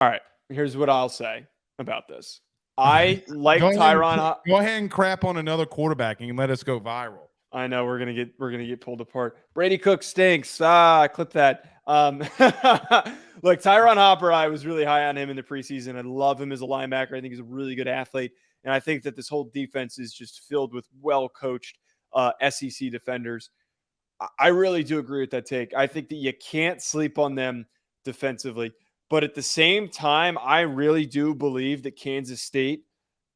All right, here's what I'll say about this. I like Tyron. Go ahead and crap on another quarterback and let us go viral. I know we're gonna get pulled apart. Brady Cook stinks. Clip that. Look, Tyron Hopper, I was really high on him in the preseason. I love him as a linebacker. I think he's a really good athlete, and I think that this whole defense is just filled with well-coached SEC defenders. I really do agree with that take. I think that you can't sleep on them defensively. But at the same time, I really do believe that Kansas State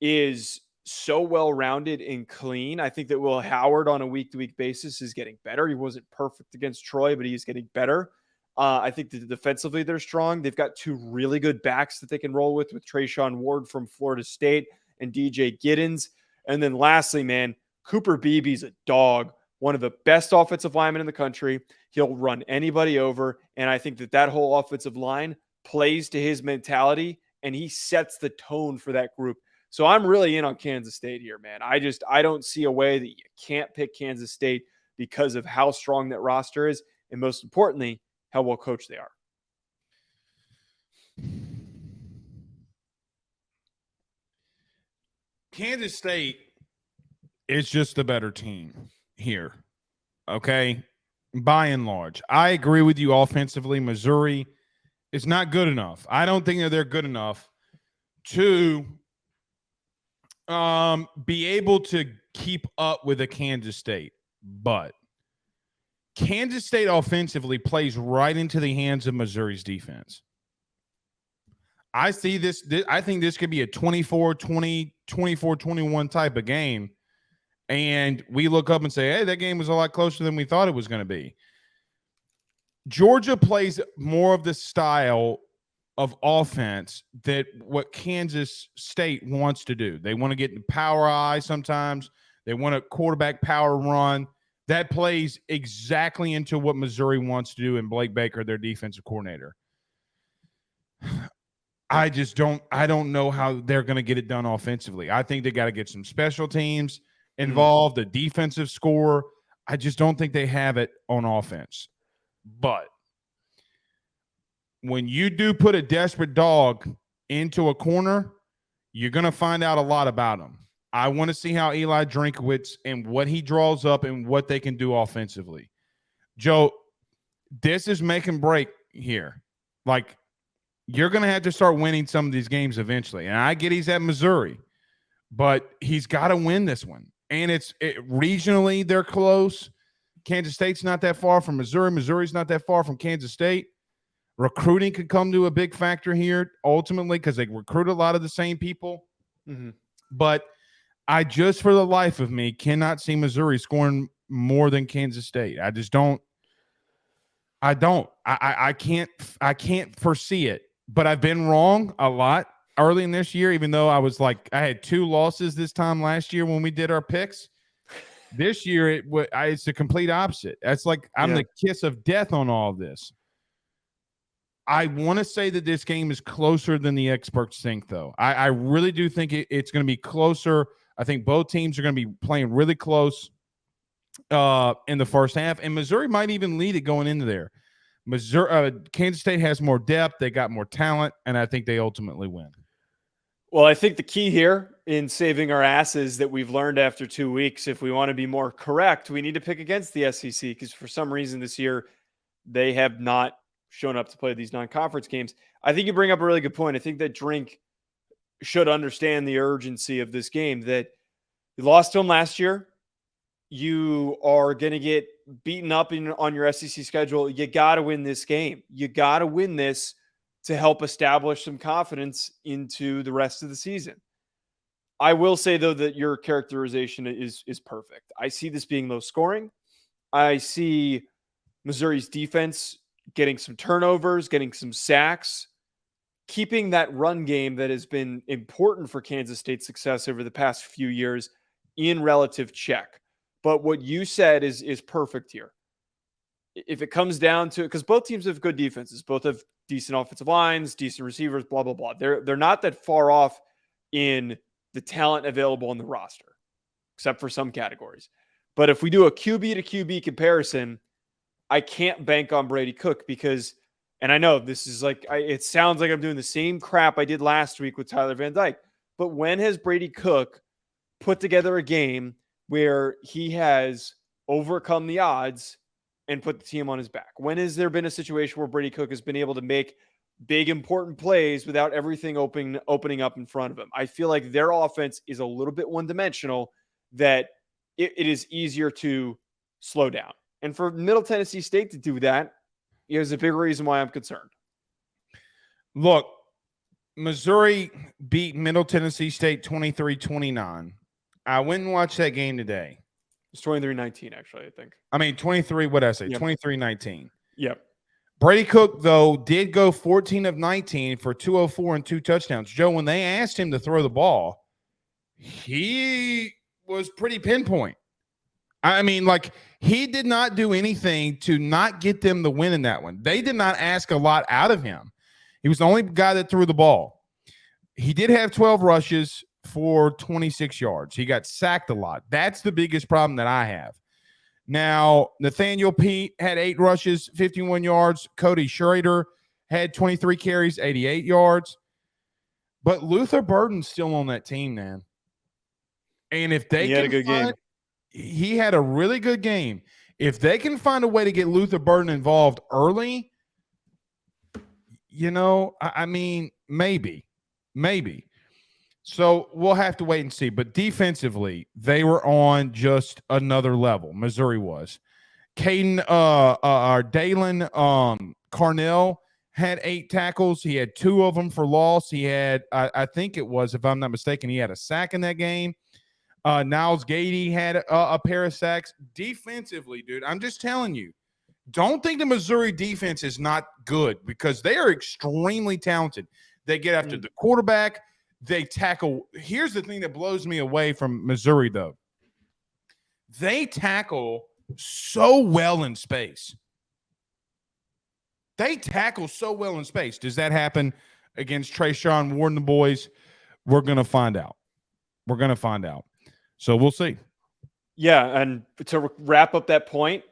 is so well-rounded and clean. I think that Will Howard on a week-to-week basis is getting better. He wasn't perfect against Troy, but he's getting better. I think that defensively they're strong. They've got two really good backs that they can roll with Trayshawn Ward from Florida State and DJ Giddens. And then lastly, man, Cooper Beebe's a dog. One of the best offensive linemen in the country. He'll run anybody over. And I think that that whole offensive line plays to his mentality, and he sets the tone for that group. So I'm really in on Kansas State here, man. I don't see a way that you can't pick Kansas State because of how strong that roster is, and most importantly, how well coached they are. Kansas State is just the better team here. Okay? By and large. I agree with you offensively. Missouri is not good enough. I don't think that they're good enough to be able to keep up with a Kansas State. But Kansas State offensively plays right into the hands of Missouri's defense. I see this. I think this could be a 24-20, 24-21 type of game. And we look up and say, hey, that game was a lot closer than we thought it was going to be. Georgia plays more of the style of offense that what Kansas State wants to do. They want to get in the power eye sometimes. They want a quarterback power run. That plays exactly into what Missouri wants to do in Blake Baker, their defensive coordinator. I don't know how they're going to get it done offensively. I think they got to get some special teams involved, a defensive score. I just don't think they have it on offense. But when you do put a desperate dog into a corner, you're going to find out a lot about him. I want to see how Eli Drinkwitz and what he draws up and what they can do offensively. Joe, this is make and break here. Like, you're going to have to start winning some of these games eventually. And I get he's at Missouri, but he's got to win this one. And regionally, they're close. Kansas State's not that far from Missouri. Missouri's not that far from Kansas State. Recruiting could come to a big factor here ultimately because they recruit a lot of the same people. Mm-hmm. But I just, for the life of me, cannot see Missouri scoring more than Kansas State. I just don't. I can't foresee it. But I've been wrong a lot early in this year, even though I had 2 losses this time last year when we did our picks. This year, it's the complete opposite. That's like I'm the kiss of death on all of this. I want to say that this game is closer than the experts think, though. I really do think it's going to be closer. I think both teams are going to be playing really close in the first half, and Missouri might even lead it going into there. Kansas State has more depth. They got more talent, and I think they ultimately win. Well, I think the key here in saving our asses that we've learned after 2 weeks, if we want to be more correct, we need to pick against the SEC because for some reason this year they have not shown up to play these non-conference games. I think you bring up a really good point. I think that Drink should understand the urgency of this game, that you lost to him last year. You are going to get beaten up on your SEC schedule. You got to win this game. You got to win this to help establish some confidence into the rest of the season. I will say, though, that your characterization is perfect. I see this being low scoring. I see Missouri's defense getting some turnovers, getting some sacks, keeping that run game that has been important for Kansas State's success over the past few years in relative check. But what you said is perfect here. If it comes down to, because both teams have good defenses, both have decent offensive lines, decent receivers, blah, blah, blah. They're not that far off in the talent available on the roster, except for some categories. But if we do a QB to QB comparison, I can't bank on Brady Cook because And I know this is like, it sounds like I'm doing the same crap I did last week with Tyler Van Dyke. But when has Brady Cook put together a game where he has overcome the odds and put the team on his back? When has there been a situation where Brady Cook has been able to make big, important plays without everything opening up in front of him? I feel like their offense is a little bit one-dimensional, that it is easier to slow down. And for Middle Tennessee State to do that, is a big reason why I'm concerned. Look, Missouri beat Middle Tennessee State 23-29. I went and watched that game today. It's 23-19, actually, I think. I mean, 23, what did I say? Yep. 23-19. Yep. Brady Cook, though, did go 14 of 19 for 204 and 2 touchdowns. Joe, when they asked him to throw the ball, he was pretty pinpoint. I mean, like, he did not do anything to not get them the win in that one. They did not ask a lot out of him. He was the only guy that threw the ball. He did have 12 rushes for 26 yards. He got sacked a lot. That's the biggest problem that I have. Now, Nathaniel Pete had 8 rushes, 51 yards. Cody Schrader had 23 carries, 88 yards. But Luther Burden's still on that team, man. And if they had a good game. He had a really good game. If they can find a way to get Luther Burden involved early, I mean, maybe. So we'll have to wait and see. But defensively, they were on just another level. Missouri was. Dalen Carnell had 8 tackles. He had 2 of them for loss. He had, I think it was, if I'm not mistaken, he had a sack in that game. Niles Gady had a pair of sacks. Defensively, dude, I'm just telling you, don't think the Missouri defense is not good, because they are extremely talented. They get after the quarterback. They tackle. Here's the thing that blows me away from Missouri, though. They tackle so well in space. Does that happen against Trayshawn Ward and the boys? We're going to find out. So we'll see. Yeah, and to wrap up that point,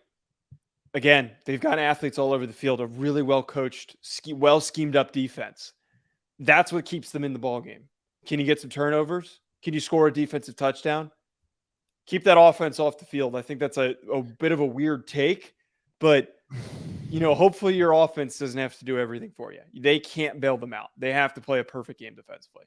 again, they've got athletes all over the field, a really well-coached, well-schemed-up defense. That's what keeps them in the ballgame. Can you get some turnovers? Can you score a defensive touchdown? Keep that offense off the field. I think that's a bit of a weird take, but hopefully your offense doesn't have to do everything for you. They can't bail them out. They have to play a perfect game defensively.